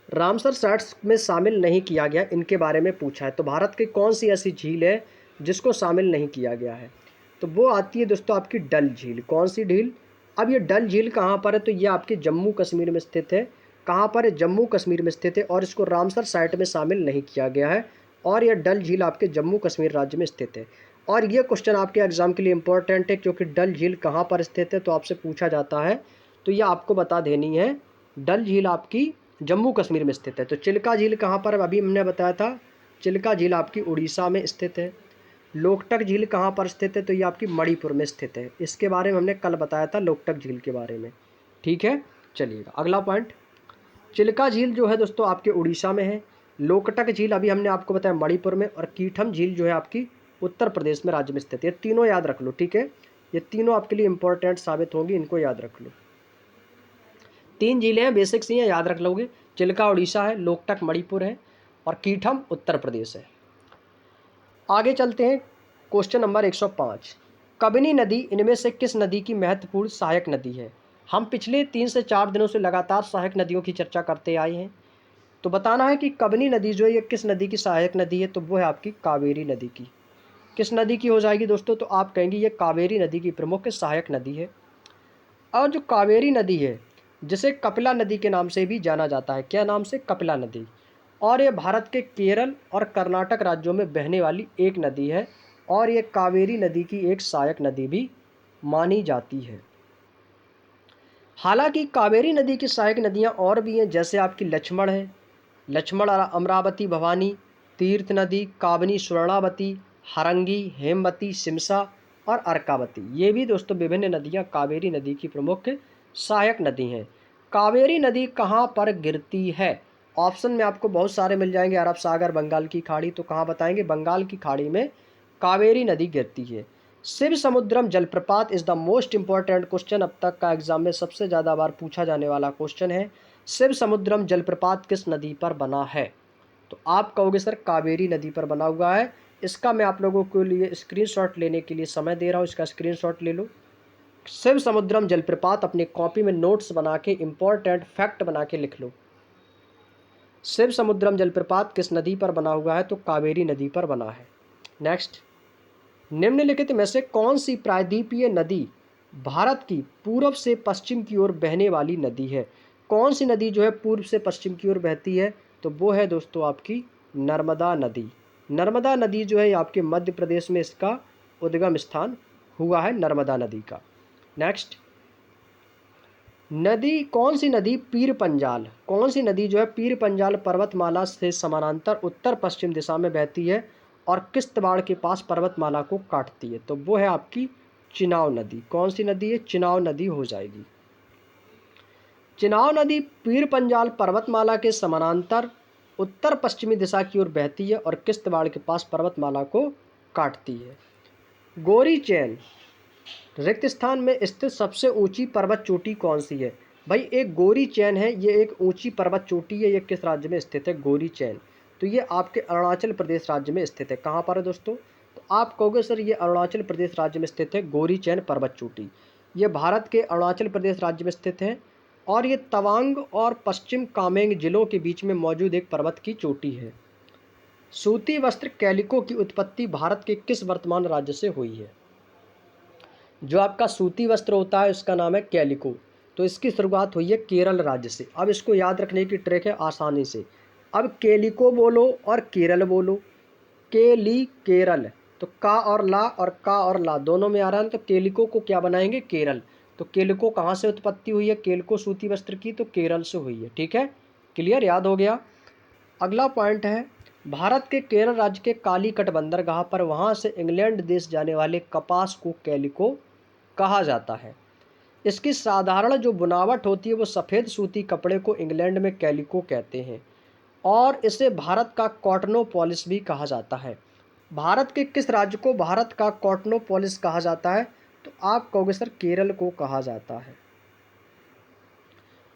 रामसर साइट्स में शामिल नहीं किया गया, इनके बारे में पूछा है। तो भारत की कौन सी ऐसी झील है जिसको शामिल नहीं किया गया है? तो वो आती है दोस्तों आपकी डल झील। कौन सी झील? अब ये डल झील कहाँ पर है? तो ये आपके जम्मू कश्मीर में स्थित है। कहाँ पर है? जम्मू कश्मीर में स्थित है। और इसको रामसर साइट में शामिल नहीं किया गया है। और यह डल झील आपके जम्मू कश्मीर राज्य में स्थित है। और ये क्वेश्चन आपके एग्जाम के लिए इंपॉर्टेंट है, क्योंकि डल झील कहाँ पर स्थित है तो आपसे पूछा जाता है। तो ये आपको बता देनी है। डल झील आपकी जम्मू कश्मीर में स्थित है। तो चिल्का झील कहाँ पर? अभी हमने बताया था, चिल्का झील आपकी उड़ीसा में स्थित है। लोकटक झील कहाँ पर स्थित है? तो ये आपकी मणिपुर में स्थित है। इसके बारे में हमने कल बताया था, लोकटक झील के बारे में। ठीक है, चलिएगा अगला पॉइंट। चिल्का झील जो है दोस्तों आपके उड़ीसा में है। लोकटक झील अभी हमने आपको बताया मणिपुर में। और कीठम झील जो है आपकी उत्तर प्रदेश में राज्य में स्थित है। ये तीनों याद रख लो, ठीक है। ये तीनों आपके लिए इंपॉर्टेंट साबित होंगी, इनको याद रख लो। 3 झीलें हैं, बेसिक सी हैं, याद रख लोगे। चिल्का उड़ीसा है, लोकटक मणिपुर है और कीठम उत्तर प्रदेश है। आगे चलते हैं। Question number 105। कबिनी नदी इनमें से किस नदी की महत्वपूर्ण सहायक नदी है? हम पिछले 3 से 4 दिनों से लगातार सहायक नदियों की चर्चा करते आए हैं। तो बताना है कि कबिनी नदी जो है ये किस नदी की सहायक नदी है? तो वो है आपकी कावेरी नदी की। किस नदी की हो जाएगी दोस्तों? तो आप कहेंगे ये कावेरी नदी की प्रमुख सहायक नदी है। और जो कावेरी नदी है जिसे कपिला नदी के नाम से भी जाना जाता है। क्या नाम से? कपिला नदी। और ये भारत के केरल और कर्नाटक राज्यों में बहने वाली एक नदी है। और ये कावेरी नदी की एक सहायक नदी भी मानी जाती है। हालांकि कावेरी नदी की सहायक नदियां और भी हैं, जैसे आपकी लक्ष्मण है, लक्ष्मण अमरावती भवानी, तीर्थ नदी, काबनी स्वर्णावती, हरंगी, हेमवती, सिमसा और अर्कावती। ये भी दोस्तों विभिन्न नदियां कावेरी नदी की प्रमुख सहायक नदी हैं। कावेरी नदी कहाँ पर गिरती है? ऑप्शन में आपको बहुत सारे मिल जाएंगे, अरब सागर, बंगाल की खाड़ी। तो कहाँ बताएंगे? बंगाल की खाड़ी में कावेरी नदी गिरती है। शिव समुद्रम जलप्रपात is the most important question. अब तक का एग्जाम में सबसे ज़्यादा बार पूछा जाने वाला क्वेश्चन है। शिव समुद्रम जलप्रपात किस नदी पर बना है? तो आप कहोगे सर कावेरी नदी पर बना हुआ है। इसका मैं आप लोगों के लिए स्क्रीनशॉट लेने के लिए समय दे रहा हूँ, इसका स्क्रीनशॉट ले लो। शिव समुद्रम जलप्रपात अपने कॉपी में नोट्स बना के इंपॉर्टेंट फैक्ट बना के लिख लो। शिव समुद्रम जलप्रपात किस नदी पर बना हुआ है? तो कावेरी नदी पर बना है। नेक्स्ट, निम्नलिखित में से कौन सी प्रायद्वीपीय नदी भारत की पूर्व से पश्चिम की ओर बहने वाली नदी है? कौन सी नदी जो है पूर्व से पश्चिम की ओर बहती है? तो वो है दोस्तों आपकी नर्मदा नदी। नर्मदा नदी जो है आपके मध्य प्रदेश में इसका उद्गम स्थान हुआ है, नर्मदा नदी का। नेक्स्ट, नदी कौन सी नदी पीर पंजाल, कौन सी नदी जो है पीर पंजाल पर्वतमाला से समानांतर उत्तर पश्चिम दिशा में बहती है और किश्तवाड़ के पास पर्वतमाला को काटती है? तो वो है आपकी चिनाव नदी। कौन सी नदी है? चिनाव नदी हो जाएगी। चिनाव नदी पीर पंजाल पर्वतमाला के समानांतर उत्तर पश्चिमी दिशा की ओर बहती है और किश्तवाड़ के पास पर्वतमाला को काटती है। गोरी चैन रिक्त स्थान में स्थित सबसे ऊंची पर्वत चोटी कौन सी है? भाई एक गोरी चैन है, ये एक ऊंची पर्वत चोटी है। ये किस राज्य में स्थित है? गोरी चैन। तो ये आपके अरुणाचल प्रदेश राज्य में स्थित है। कहाँ पर है दोस्तों? तो आप कहोगे सर ये अरुणाचल प्रदेश राज्य में स्थित है गोरी चैन पर्वत चोटी। ये भारत के अरुणाचल प्रदेश राज्य में स्थित है। और ये तवांग और पश्चिम कामेंग जिलों के बीच में मौजूद एक पर्वत की चोटी है। सूती वस्त्र कैलिको की उत्पत्ति भारत के किस वर्तमान राज्य से हुई है? जो आपका सूती वस्त्र होता है उसका नाम है कैलिको। तो इसकी शुरुआत हुई है केरल राज्य से। अब इसको याद रखने की ट्रिक है आसानी से। अब केलिको बोलो और केरल बोलो, केली केरल, तो का और ला दोनों में आ रहा है, तो केलिको को क्या बनाएंगे, केरल। तो केलिको कहाँ से उत्पत्ति हुई है, केलिको सूती वस्त्र की, तो केरल से हुई है। ठीक है, क्लियर, याद हो गया। अगला पॉइंट है, भारत के केरल राज्य के कालीकट बंदरगाह पर वहाँ से इंग्लैंड देश जाने वाले कपास को कैलिको कहा जाता है। इसकी साधारण जो बुनावट होती है वो सफ़ेद सूती कपड़े को इंग्लैंड में कैलिको कहते हैं और इसे भारत का कॉटनोपोलिस भी कहा जाता है। भारत के किस राज्य को भारत का कॉटनोपोलिस कहा जाता है, तो आप कहोगे सर केरल को कहा जाता है।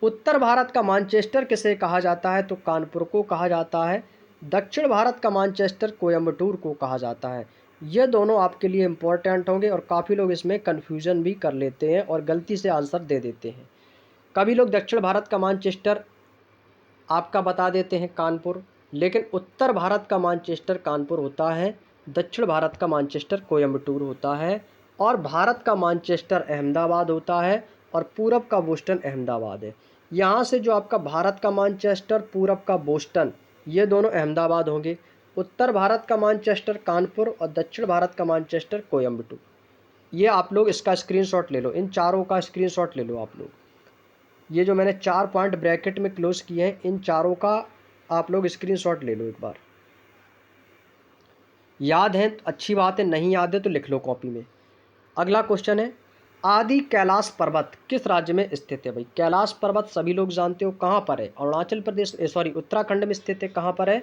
उत्तर भारत का मैनचेस्टर किसे कहा जाता है, तो कानपुर को कहा जाता है। दक्षिण भारत का मैनचेस्टर कोयम्बटूर को कहा जाता है। ये दोनों आपके लिए इम्पोर्टेंट होंगे और काफ़ी लोग इसमें कन्फ्यूज़न भी कर लेते हैं और गलती से आंसर दे देते हैं। कभी लोग दक्षिण भारत का मैनचेस्टर आपका बता देते हैं कानपुर, लेकिन उत्तर भारत का मैनचेस्टर कानपुर होता है, दक्षिण भारत का मैनचेस्टर कोयम्बटूर होता है और भारत का मैनचेस्टर अहमदाबाद होता है और पूरब का बोस्टन अहमदाबाद है। यहाँ से जो आपका भारत का मैनचेस्टर, पूरब का बोस्टन, ये दोनों अहमदाबाद होंगे। उत्तर भारत का मैनचेस्टर कानपुर और दक्षिण भारत का मैनचेस्टर कोयम्बटूर। ये आप लोग इसका स्क्रीनशॉट ले लो, इन चारों का स्क्रीनशॉट ले लो आप लोग। ये जो मैंने 4 पॉइंट ब्रैकेट में क्लोज किए हैं, इन चारों का आप लोग स्क्रीनशॉट ले लो एक बार। याद है तो अच्छी बात है, नहीं याद है तो लिख लो कॉपी में। अगला क्वेश्चन है, आदि कैलाश पर्वत किस राज्य में स्थित है। भाई कैलाश पर्वत सभी लोग जानते हो कहाँ पर है, अरुणाचल प्रदेश, उत्तराखंड में स्थित है। कहाँ पर है,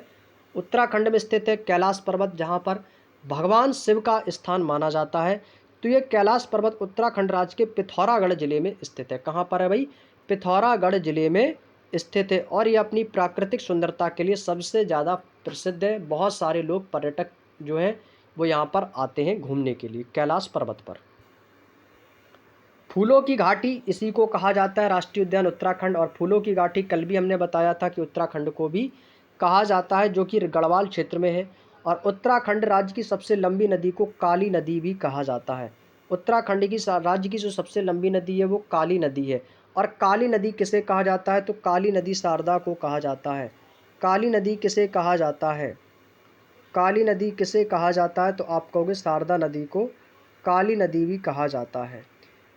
उत्तराखंड में स्थित है कैलाश पर्वत, जहाँ पर भगवान शिव का स्थान माना जाता है। तो ये कैलाश पर्वत उत्तराखंड राज्य के पिथौरागढ़ जिले में स्थित है। कहाँ पर है भाई, पिथौरागढ़ जिले में स्थित है और ये अपनी प्राकृतिक सुंदरता के लिए सबसे ज़्यादा प्रसिद्ध है। बहुत सारे लोग पर्यटक जो हैं वो यहाँ पर आते हैं घूमने के लिए कैलाश पर्वत पर। फूलों की घाटी इसी को कहा जाता है, राष्ट्रीय उद्यान उत्तराखंड। और फूलों की घाटी कल भी हमने बताया था कि उत्तराखंड को भी कहा जाता है, जो कि गढ़वाल क्षेत्र में है। और उत्तराखंड राज्य की सबसे लंबी नदी को काली नदी भी कहा जाता है। उत्तराखंड की राज्य की जो सबसे लंबी नदी है वो काली नदी है। और काली नदी किसे कहा जाता है, तो काली नदी शारदा को कहा जाता है। काली नदी किसे कहा जाता है, काली नदी किसे कहा जाता है, तो आप कहोगे शारदा नदी को काली नदी भी कहा जाता है।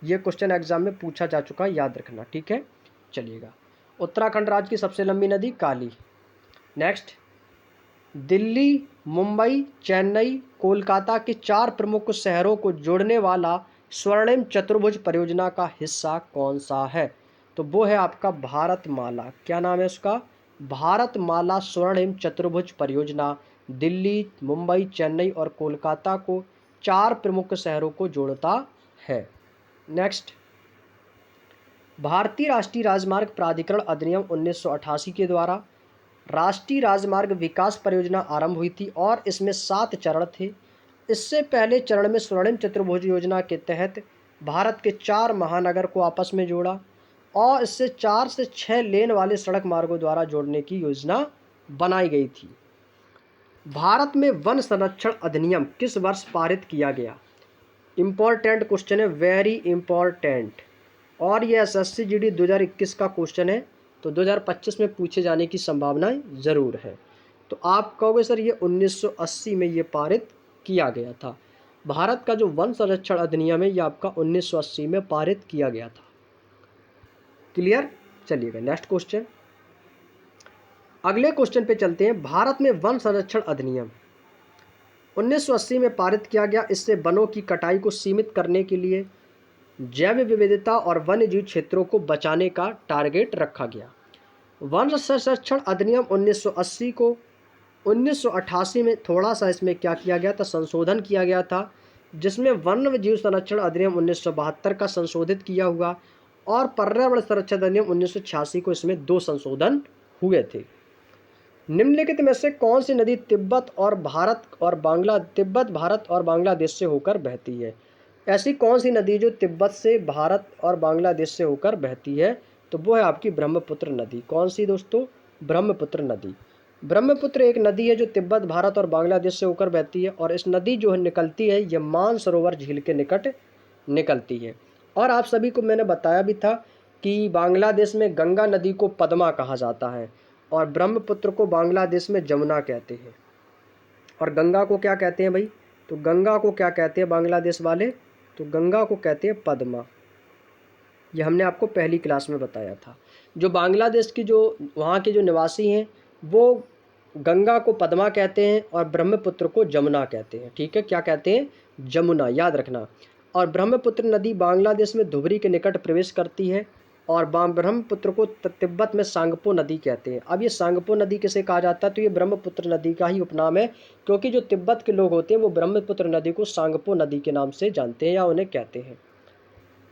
ये क्वेश्चन एग्जाम में पूछा जा चुका है, याद रखना। ठीक है, चलिएगा। उत्तराखंड राज्य की सबसे लंबी नदी काली। नेक्स्ट, दिल्ली, मुंबई, चेन्नई, कोलकाता के 4 प्रमुख शहरों को जोड़ने वाला स्वर्णिम चतुर्भुज परियोजना का हिस्सा कौन सा है, तो वो है आपका भारतमाला। क्या नाम है उसका, भारतमाला स्वर्णिम चतुर्भुज परियोजना। दिल्ली, मुंबई, चेन्नई और कोलकाता को 4 प्रमुख शहरों को जोड़ता है। नेक्स्ट, भारतीय राष्ट्रीय राजमार्ग प्राधिकरण अधिनियम 1988 के द्वारा राष्ट्रीय राजमार्ग विकास परियोजना आरंभ हुई थी और इसमें 7 चरण थे। इससे पहले चरण में स्वर्णिम चतुर्भुज योजना के तहत भारत के 4 महानगर को आपस में जोड़ा और इससे 4 से 6 लेन वाले सड़क मार्गों द्वारा जोड़ने की योजना बनाई गई थी। भारत में वन संरक्षण अधिनियम किस वर्ष पारित किया गया। इम्पॉर्टेंट क्वेश्चन है, वेरी इम्पॉर्टेंट। और ये एसएससी जीडी 2021 का क्वेश्चन है, तो 2025 में पूछे जाने की संभावनाएं ज़रूर है। तो आप कहोगे सर ये 1980 में ये पारित किया गया था। भारत का जो वन संरक्षण अधिनियम है ये आपका 1980 में पारित किया गया था। क्लियर, चलिएगा नेक्स्ट क्वेश्चन। अगले क्वेश्चन पे चलते हैं। भारत में वन संरक्षण अधिनियम 1980 में पारित किया गया। इससे वनों की कटाई को सीमित करने के लिए जैव विविधता और वन्य जीव क्षेत्रों को बचाने का टारगेट रखा गया। वन संरक्षण अधिनियम 1980 को 1988 में थोड़ा सा इसमें क्या किया गया था, संशोधन किया गया था, जिसमें वन्य जीव संरक्षण अधिनियम 1972 का संशोधित किया हुआ और पर्यावरण संरक्षण अधिनियम 1986 को इसमें 2 संशोधन हुए थे। निम्नलिखित में से कौन सी नदी तिब्बत, भारत और बांग्लादेश से होकर बहती है। ऐसी कौन सी नदी जो तिब्बत से, भारत और बांग्लादेश से होकर बहती है, तो वो है आपकी ब्रह्मपुत्र नदी। कौन सी दोस्तों, ब्रह्मपुत्र नदी। ब्रह्मपुत्र एक नदी है जो तिब्बत, भारत और बांग्लादेश से होकर बहती है और इस नदी जो है निकलती है ये मानसरोवर झील के निकट निकलती है। और आप सभी को मैंने बताया भी था कि बांग्लादेश में गंगा नदी को पद्मा कहा जाता है और ब्रह्मपुत्र को बांग्लादेश में जमुना कहते हैं। और गंगा को क्या कहते हैं भाई? तो गंगा को क्या कहते हैं बांग्लादेश वाले? तो गंगा को कहते हैं पद्मा। ये हमने आपको पहली क्लास में बताया था। जो बांग्लादेश की जो वहाँ के जो निवासी हैं वो गंगा को पद्मा कहते हैं और ब्रह्मपुत्र को जमुना कहते हैं। ठीक है, क्या कहते हैं? जमुना, याद रखना। और ब्रह्मपुत्र नदी बांग्लादेश में धुबरी के निकट प्रवेश करती है और ब्रह्मपुत्र को तिब्बत में सांगपो नदी कहते हैं। अब ये सांगपो नदी किसे कहा जाता है? तो ये ब्रह्मपुत्र नदी का ही उपनाम है, क्योंकि जो तिब्बत के लोग होते हैं वो ब्रह्मपुत्र नदी को सांगपो नदी के नाम से जानते हैं या उन्हें कहते हैं।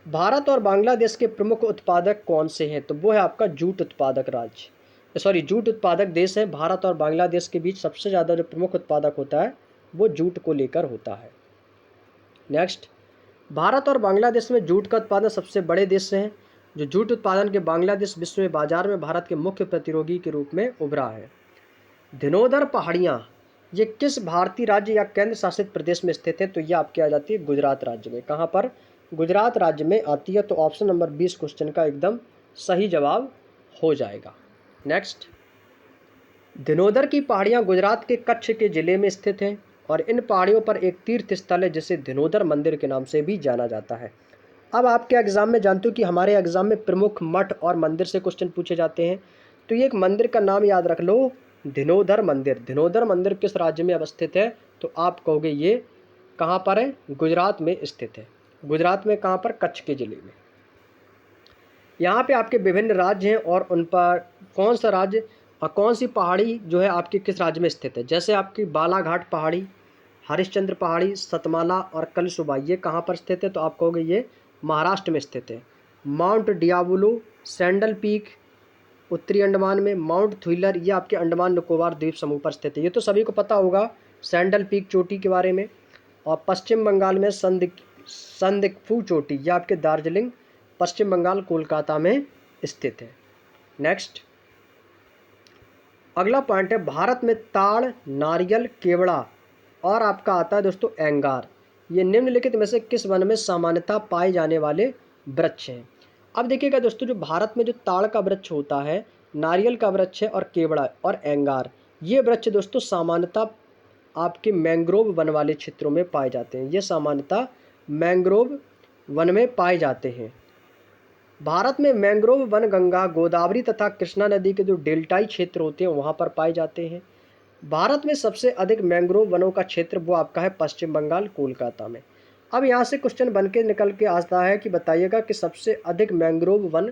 भारत और बांग्लादेश के प्रमुख उत्पादक कौन से हैं? तो वो है आपका जूट उत्पादक जूट उत्पादक देश है। भारत और बांग्लादेश के बीच सबसे ज़्यादा जो प्रमुख उत्पादक होता है वो जूट को लेकर होता है। नेक्स्ट, भारत और बांग्लादेश में जूट का उत्पादन सबसे बड़े देश से हैं। जो जूट उत्पादन के बांग्लादेश विश्व में बाजार में भारत के मुख्य प्रतियोगी के रूप में उभरा है। धिनोदर पहाड़ियाँ ये किस भारतीय राज्य या केंद्र शासित प्रदेश में स्थित है? तो ये आपकी आ जाती है गुजरात राज्य में। कहाँ पर? गुजरात राज्य में आती है। तो ऑप्शन नंबर 20 क्वेश्चन का एकदम सही जवाब हो जाएगा। नेक्स्ट, धिनोदर की पहाड़ियाँ गुजरात के कच्छ के जिले में स्थित हैं और इन पहाड़ियों पर एक तीर्थ स्थल है जिसे धिनोदर मंदिर के नाम से भी जाना जाता है। अब आपके एग्जाम में जानते हो कि हमारे एग्जाम में प्रमुख मठ और मंदिर से क्वेश्चन पूछे जाते हैं। तो ये एक मंदिर का नाम याद रख लो, धिनोदर मंदिर। धिनोदर मंदिर किस राज्य में अवस्थित है? तो आप कहोगे ये कहाँ पर है? गुजरात में स्थित है। गुजरात में कहाँ पर? कच्छ के जिले में। यहाँ पे आपके विभिन्न राज्य हैं और उन पर कौन सा राज्य और कौन सी पहाड़ी जो है आपके किस राज्य में स्थित है। जैसे आपकी बालाघाट पहाड़ी, हरिश्चंद्र पहाड़ी, सतमाला और कलसुबा ये कहाँ पर स्थित है? तो आप कहोगे ये महाराष्ट्र में स्थित है। माउंट डियाबुलो, सैंडल पीक उत्तरी अंडमान में, माउंट थुइलर ये आपके अंडमान निकोबार द्वीप समूह पर स्थित है। ये तो सभी को पता होगा सैंडल पीक चोटी के बारे में। और पश्चिम बंगाल में संदिग्फू चोटी ये आपके दार्जिलिंग पश्चिम बंगाल कोलकाता में स्थित है। नेक्स्ट, अगला पॉइंट है भारत में ताड़, नारियल, केवड़ा और आपका आता है दोस्तों एंगार ये निम्नलिखित में से किस वन में सामान्यतः पाए जाने वाले वृक्ष हैं। अब देखिएगा दोस्तों, जो भारत में जो ताड़ का वृक्ष होता है, नारियल का वृक्ष है और केवड़ा और एंगार ये वृक्ष दोस्तों सामान्यतः आपके मैंग्रोव वन वाले क्षेत्रों में पाए जाते हैं। ये सामान्यतः मैंग्रोव वन में पाए जाते हैं। भारत में मैंग्रोव वन गंगा, गोदावरी तथा कृष्णा नदी के जो डेल्टाई क्षेत्र होते हैं वहाँ पर पाए जाते हैं। भारत में सबसे अधिक मैंग्रोव वनों का क्षेत्र वो आपका है पश्चिम बंगाल कोलकाता में। अब यहाँ से क्वेश्चन बन के निकल के आता है कि बताइएगा कि सबसे अधिक मैंग्रोव वन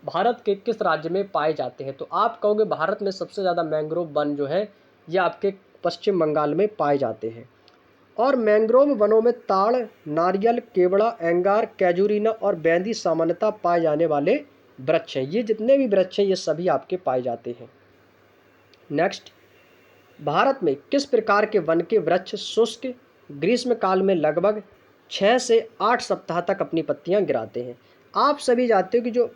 भारत के किस राज्य में पाए जाते हैं। तो आप कहोगे भारत में सबसे ज़्यादा मैंग्रोव वन जो है ये आपके पश्चिम बंगाल में पाए जाते हैं। और मैंग्रोव वनों में ताड़, नारियल, केवड़ा, एंगार, कैजुरीना और बैंदी सामान्यतः पाए जाने वाले वृक्ष हैं। ये जितने भी वृक्ष हैं ये सभी आपके पाए जाते हैं। नेक्स्ट, भारत में किस प्रकार के वन के वृक्ष शुष्क ग्रीष्म काल में लगभग 6 से 8 सप्ताह तक अपनी पत्तियां गिराते हैं। आप सभी जानते हो कि जो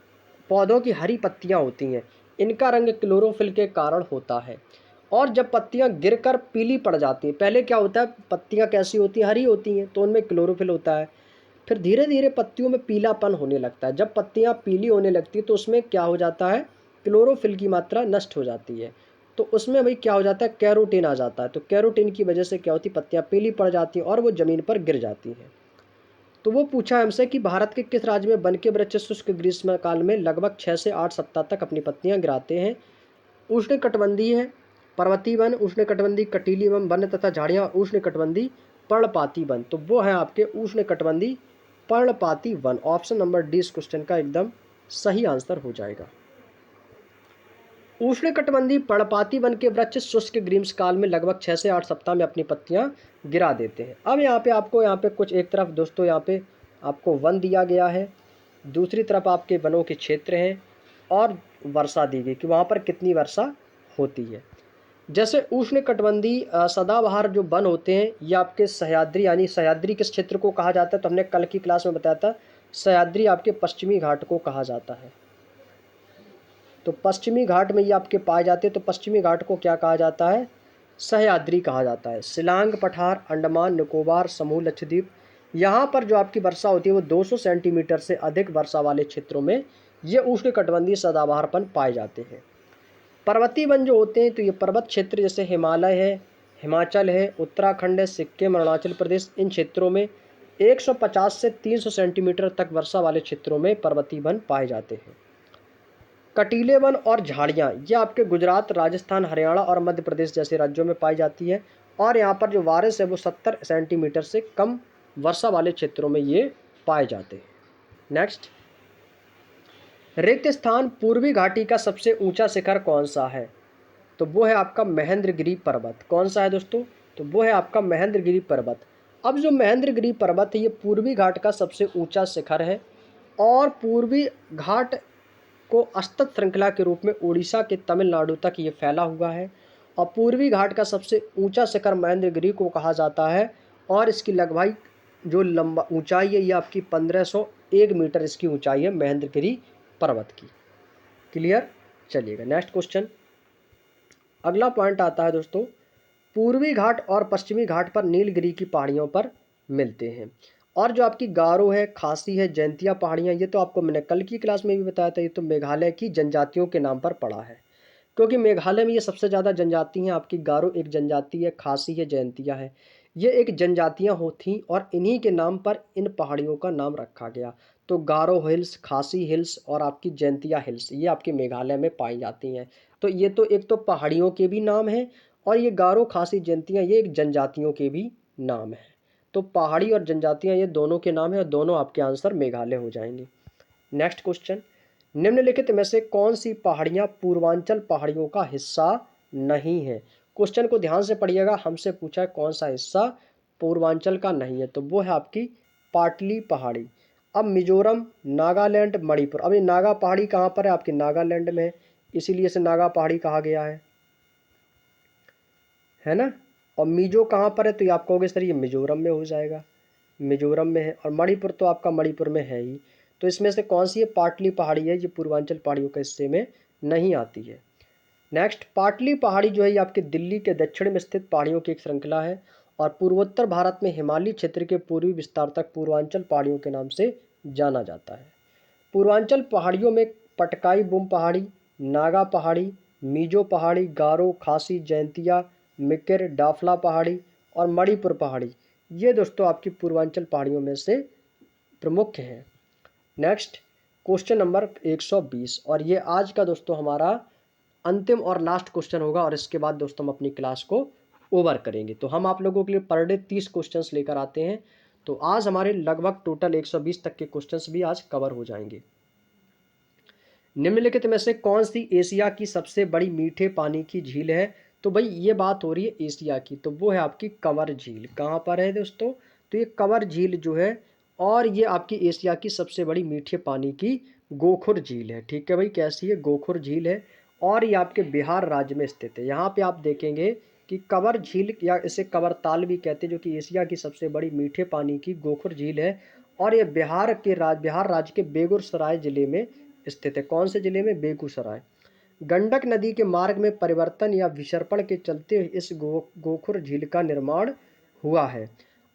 पौधों की हरी पत्तियां होती हैं इनका रंग क्लोरोफिल के कारण होता है और जब पत्तियां गिरकर पीली पड़ जाती हैं, पहले क्या होता है पत्तियां कैसी होती हैं? हरी होती हैं, तो उनमें क्लोरोफिल होता है। फिर धीरे धीरे पत्तियों में पीलापन होने लगता है। जब पत्तियां पीली होने लगती है तो उसमें क्या हो जाता है? क्लोरोफिल की मात्रा नष्ट हो जाती है। तो उसमें भाई क्या हो जाता है? कैरोटीन आ जाता है। तो कैरोटीन की वजह से क्या होती है? पत्तियां पीली पड़ जाती हैं और वो ज़मीन पर गिर जाती हैं। तो वो पूछा हमसे कि भारत के किस राज्य में वन के वृक्ष शुष्क ग्रीष्म काल में लगभग 6 से 8 सप्ताह तक अपनी पत्तियां गिराते हैं। उष्णकटिबंधीय है पर्वतीय वन, उष्णकटिबंधीय कटीली वन तथा झाड़ियाँ, उष्णकटिबंधीय पर्णपाती वन। तो वो है आपके उष्णकटिबंधीय पर्णपाती वन। ऑप्शन नंबर डी इस क्वेश्चन का एकदम सही आंसर हो जाएगा। उष्णकटिबंधीय पर्णपाती वन के वृक्ष शुष्क ग्रीष्म काल में लगभग 6 से 8 सप्ताह में अपनी पत्तियां गिरा देते हैं। अब यहाँ पे कुछ एक तरफ दोस्तों यहाँ पे आपको वन दिया गया है, दूसरी तरफ आपके वनों के क्षेत्र हैं और वर्षा दी गई कि वहाँ पर कितनी वर्षा होती है। जैसे उष्णकटिबंधीय सदाबहार जो वन होते हैं ये आपके सह्याद्री, यानी सह्याद्री किस क्षेत्र को कहा जाता है? तो हमने कल की क्लास में बताया था सह्याद्री आपके पश्चिमी घाट को कहा जाता है। तो पश्चिमी घाट में ये आपके पाए जाते हैं। तो पश्चिमी घाट को क्या कहा जाता है? सह्याद्री कहा जाता है। शिलांग पठार, अंडमान निकोबार समूह, लक्षद्वीप यहाँ पर जो आपकी वर्षा होती है वो 200 सेंटीमीटर से अधिक वर्षा वाले क्षेत्रों में ये उष्णकटिबंधीय सदाबहारपन पाए जाते हैं। पर्वतीय वन जो होते हैं तो ये पर्वत क्षेत्र जैसे हिमालय है, हिमाचल है, उत्तराखंड है, सिक्किम, अरुणाचल प्रदेश, इन क्षेत्रों में 150 से 300 सेंटीमीटर तक वर्षा वाले क्षेत्रों में पर्वतीय वन पाए जाते हैं। कटीले वन और झाड़ियाँ ये आपके गुजरात, राजस्थान, हरियाणा और मध्य प्रदेश जैसे राज्यों में पाई जाती है और यहाँ पर जो बारिश है वो 70 सेंटीमीटर से कम वर्षा वाले क्षेत्रों में ये पाए जाते हैं। नेक्स्ट, रिक्त स्थान पूर्वी घाटी का सबसे ऊंचा शिखर कौन सा है? तो वो है आपका महेंद्रगिरी पर्वत। कौन सा है दोस्तों? तो वो है आपका महेंद्रगिरी पर्वत। अब जो महेंद्रगिरी पर्वत है ये पूर्वी घाट का सबसे ऊंचा शिखर है और पूर्वी घाट को अस्तक श्रृंखला के रूप में उड़ीसा के तमिलनाडु तक ये फैला हुआ है और पूर्वी घाट का सबसे ऊंचा शिखर महेंद्रगिरी को कहा जाता है और इसकी लगभग जो लंबा ऊंचाई है ये आपकी 1501 मीटर इसकी ऊंचाई है महेंद्रगिरी पर्वत की। क्लियर? चलिएगा नेक्स्ट क्वेश्चन। अगला पॉइंट आता है दोस्तों, पूर्वी घाट और पश्चिमी घाट पर नीलगिरी की पहाड़ियों पर मिलते हैं और जो आपकी गारो है, खासी है, जैंतिया पहाड़ियाँ ये तो आपको मैंने कल की क्लास में भी बताया था, ये तो मेघालय की जनजातियों के नाम पर पड़ा है क्योंकि मेघालय में ये सबसे ज़्यादा जनजाति हैं। आपकी गारो एक जनजाति है, खासी है, जैंतिया है, ये एक जनजातियाँ होती और इन्हीं के नाम पर इन पहाड़ियों का नाम रखा गया। तो गारो हिल्स, खासी हिल्स और आपकी जैंतिया हिल्स ये आपके मेघालय में पाई जाती हैं। तो ये तो एक तो पहाड़ियों के भी नाम हैं और ये गारो, खासी, जैंतिया ये एक जनजातियों के भी नाम हैं। तो पहाड़ी और जनजातियाँ ये दोनों के नाम हैं और दोनों आपके आंसर मेघालय हो जाएंगे। नेक्स्ट क्वेश्चन, निम्नलिखित में से कौन सी पहाड़ियाँ पूर्वांचल पहाड़ियों का हिस्सा नहीं है? क्वेश्चन को ध्यान से पढ़िएगा, हमसे पूछा है कौन सा हिस्सा पूर्वांचल का नहीं है, तो वो है आपकी पाटली पहाड़ी। अब मिजोरम, नागालैंड, मणिपुर, अब ये नागा पहाड़ी कहाँ पर है? आपके नागालैंड में है, इसीलिए इसे नागा पहाड़ी कहा गया है ना। और मिजो कहाँ पर है? तो ये आप कहोगे सर ये मिजोरम में हो जाएगा, मिजोरम में है। और मणिपुर तो आपका मणिपुर में है ही। तो इसमें से कौन सी है? पाटली पहाड़ी है, ये पूर्वांचल पहाड़ियों के हिस्से में नहीं आती है। नेक्स्ट, पाटली पहाड़ी जो है ये आपके दिल्ली के दक्षिण में स्थित पहाड़ियों की एक श्रृंखला है और पूर्वोत्तर भारत में हिमालयी क्षेत्र के पूर्वी विस्तार तक पूर्वांचल पहाड़ियों के नाम से जाना जाता है। पूर्वांचल पहाड़ियों में पटकाई बुम पहाड़ी, नागा पहाड़ी, मीजो पहाड़ी, गारो, खासी, जैंतिया, मिकिर, डाफला पहाड़ी और मणिपुर पहाड़ी ये दोस्तों आपकी पूर्वांचल पहाड़ियों में से प्रमुख हैं। नेक्स्ट, क्वेश्चन नंबर 120 और ये आज का दोस्तों हमारा अंतिम और लास्ट क्वेश्चन होगा और इसके बाद दोस्तों हम अपनी क्लास को ओवर करेंगे। तो हम आप लोगों के लिए पर डे 30 क्वेश्चंस लेकर आते हैं, तो आज हमारे लगभग टोटल 120 तक के क्वेश्चंस भी आज कवर हो जाएंगे। निम्नलिखित में से कौन सी एशिया की सबसे बड़ी मीठे पानी की झील है? तो भाई ये बात हो रही है एशिया की, तो वो है आपकी कंवर झील। कहाँ पर है दोस्तों? तो ये कंवर झील जो है और ये आपकी एशिया की सबसे बड़ी मीठे पानी की गोखुर झील है। ठीक है भाई, कैसी है? गोखुर झील है और ये आपके बिहार राज्य में स्थित है। यहाँ पे आप देखेंगे कि कंवर झील या इसे कंवर ताल भी कहते हैं, जो कि एशिया की सबसे बड़ी मीठे पानी की गोखुर झील है और ये बिहार राज्य के बेगूसराय जिले में स्थित है। कौन से जिले में? बेगूसराय। गंडक नदी के मार्ग में परिवर्तन या विसर्पण के चलते इस गोखुर झील का निर्माण हुआ है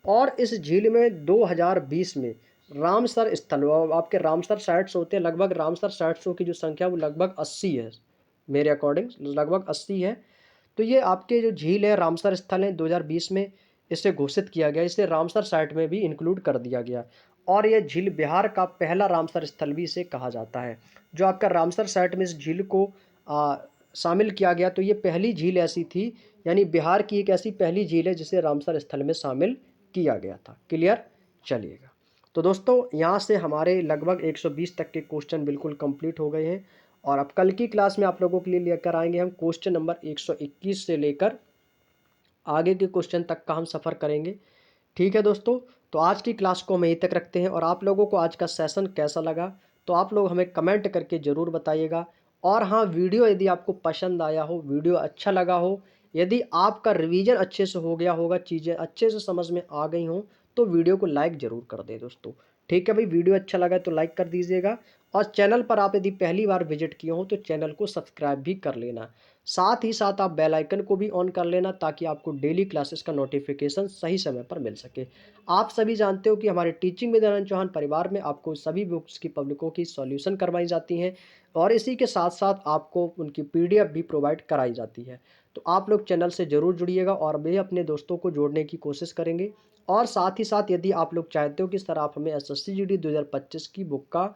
और इस झील में 2020 में रामसर स्थल, आपके रामसर साइट्स होते हैं, लगभग रामसर साइट्सों की जो संख्या वो लगभग 80 है, मेरे अकॉर्डिंग लगभग 80 है। तो ये आपके जो झील है रामसर स्थल है, 2020 में इसे घोषित किया गया, इसे रामसर साइट में भी इंक्लूड कर दिया गया और यह झील बिहार का पहला रामसर स्थल भी इसे कहा जाता है। जो आपका रामसर साइट में इस झील को शामिल किया गया, तो ये पहली झील ऐसी थी, यानी बिहार की एक ऐसी पहली झील है जिसे रामसर स्थल में शामिल किया गया था। क्लियर? चलिएगा, तो दोस्तों यहाँ से हमारे लगभग 120 तक के क्वेश्चन बिल्कुल कंप्लीट हो गए हैं और अब कल की क्लास में आप लोगों के लिए लेकर आएंगे हम क्वेश्चन नंबर 121 से लेकर आगे के क्वेश्चन तक का हम सफ़र करेंगे। ठीक है दोस्तों, तो आज की क्लास को हम यहीं तक रखते हैं और आप लोगों को आज का सेशन कैसा लगा तो आप लोग हमें कमेंट करके ज़रूर बताइएगा। और हाँ, वीडियो यदि आपको पसंद आया हो, वीडियो अच्छा लगा हो, यदि आपका रिवीजन अच्छे से हो गया होगा, चीज़ें अच्छे से समझ में आ गई हों, तो वीडियो को लाइक ज़रूर कर दें दोस्तों। ठीक है भाई, वीडियो अच्छा लगा तो लाइक कर दीजिएगा और चैनल पर आप यदि पहली बार विजिट किए हो तो चैनल को सब्सक्राइब भी कर लेना। साथ ही साथ आप बेल आइकन को भी ऑन कर लेना ताकि आपको डेली क्लासेस का नोटिफिकेशन सही समय पर मिल सके। आप सभी जानते हो कि हमारे टीचिंग विद अनंत चौहान परिवार में आपको सभी बुक्स की पब्लिकों की सॉल्यूशन करवाई जाती हैं और इसी के साथ साथ आपको उनकी पीडीएफ भी प्रोवाइड कराई जाती है। तो आप लोग चैनल से ज़रूर जुड़िएगा और भी अपने दोस्तों को जोड़ने की कोशिश करेंगे। और साथ ही साथ यदि आप लोग चाहते हो कि सर आप हमें एसएससी जीडी 2025 की बुक का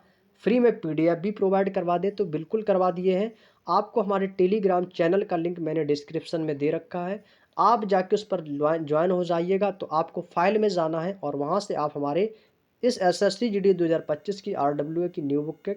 फ्री में पीडीएफ भी प्रोवाइड करवा दें, तो बिल्कुल करवा दिए हैं। आपको हमारे टेलीग्राम चैनल का लिंक मैंने डिस्क्रिप्शन में दे रखा है, आप जाके उस पर ज्वाइन हो जाइएगा। तो आपको फाइल में जाना है और वहाँ से आप हमारे इस एसएससी जीडी 2025 की आरडब्ल्यूए की न्यू बुक के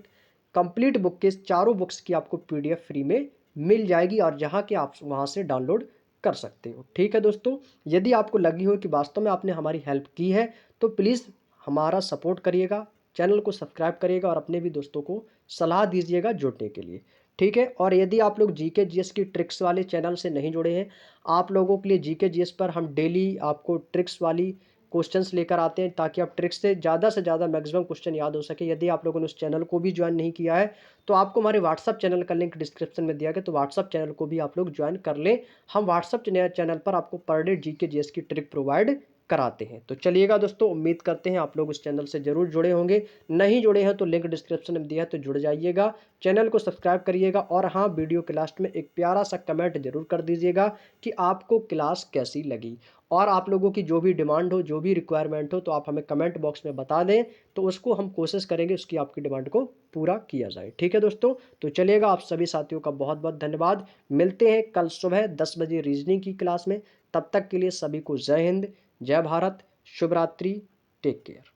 कंप्लीट बुक के चारों बुक्स की आपको पीडीएफ फ्री में मिल जाएगी और जहाँ के आप वहाँ से डाउनलोड कर सकते हो। ठीक है दोस्तों, यदि आपको लगी हो कि वास्तव में आपने हमारी हेल्प की है तो प्लीज़ हमारा सपोर्ट करिएगा, चैनल को सब्सक्राइब करिएगा और अपने भी दोस्तों को सलाह दीजिएगा जुड़ने के लिए। ठीक है, और यदि आप लोग जीके जीएस की ट्रिक्स वाले चैनल से नहीं जुड़े हैं, आप लोगों के लिए जीके जीएस पर हम डेली आपको ट्रिक्स वाली क्वेश्चंस लेकर आते हैं ताकि आप ट्रिक्स से ज़्यादा मैक्सिमम क्वेश्चन याद हो सके। यदि आप लोगों ने उस चैनल को भी ज्वाइन नहीं किया है तो आपको हमारे व्हाट्सअप चैनल का लिंक डिस्क्रिप्शन में दिया गया, तो व्हाट्सअप चैनल को भी आप लोग ज्वाइन कर लें। हम व्हाट्सअप चैनल पर आपको पर डे जीके जीएस की ट्रिक प्रोवाइड कराते हैं। तो चलिएगा दोस्तों, उम्मीद करते हैं आप लोग उस चैनल से जरूर जुड़े होंगे। नहीं जुड़े हैं तो लिंक डिस्क्रिप्शन में दिया है, तो जुड़ जाइएगा, चैनल को सब्सक्राइब करिएगा और हाँ, वीडियो के लास्ट में एक प्यारा सा कमेंट जरूर कर दीजिएगा कि आपको क्लास कैसी लगी। और आप लोगों की जो भी डिमांड हो, जो भी रिक्वायरमेंट हो, तो आप हमें कमेंट बॉक्स में बता दें, तो उसको हम कोशिश करेंगे उसकी आपकी डिमांड को पूरा किया जाए। ठीक है दोस्तों, तो चलिएगा, आप सभी साथियों का बहुत बहुत धन्यवाद। मिलते हैं कल सुबह 10 बजे रीजनिंग की क्लास में। तब तक के लिए सभी को जय हिंद, जय भारत, शुभ रात्रि, टेक केयर।